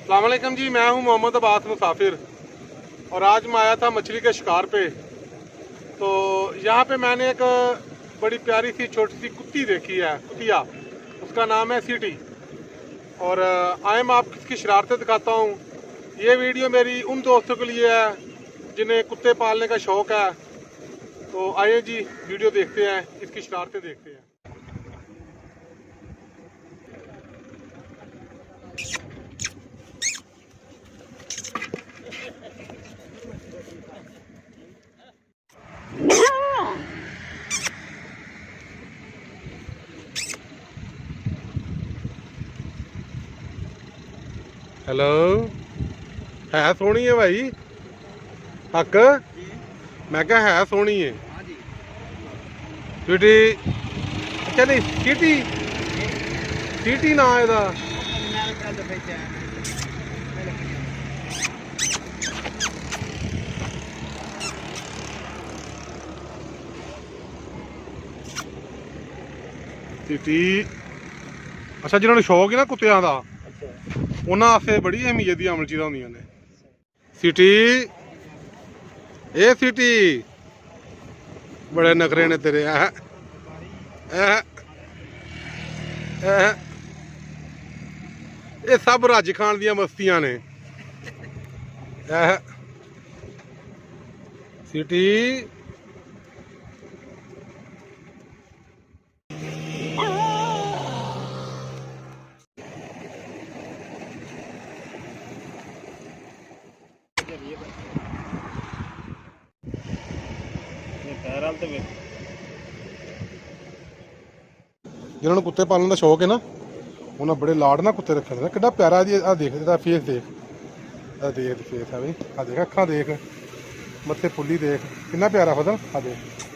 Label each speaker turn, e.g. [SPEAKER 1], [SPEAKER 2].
[SPEAKER 1] अस्सलाम वालेकुम जी, मैं हूं मोहम्मद अब्बास मुसाफिर और आज मैं आया था मछली के शिकार पे। तो यहाँ पे मैंने एक बड़ी प्यारी सी छोटी सी कुत्ती देखी है, कुतिया। उसका नाम है सीटी। और आए मैं आपको इसकी शरारतें दिखाता हूँ। ये वीडियो मेरी उन दोस्तों के लिए है जिन्हें कुत्ते पालने का शौक़ है। तो आइए जी, वीडियो देखते हैं, इसकी शरारतें देखते हैं। हेलो, है सोहनी है भाई हक? मैं क्या है सोहनी है स्वीटी? अच्छा नहीं, सीटी सीटी ना एदा। सीटी अच्छा, जिन्होंने शौक है ना कुत्तियां दा, उन्होंने वास्ते बड़ी अहमियत दी अमल चीज़ां होंदियां ने। सीटी, ए सीटी, बड़े नखरे ने तेरे। ये सब रज खान दियां मस्तियां ने। सीटी जिन्होंने कुत्ते पालने का शौक है ना, उन्हें बड़े लाड़ ना कुत्ते रखे ने। कितना प्यारा जी, आ देख फेस देख, देख फेस है भाई, आ देख अखा देख, मत्थे फुल्ली देख, कितना प्यारा फजल, आ देख।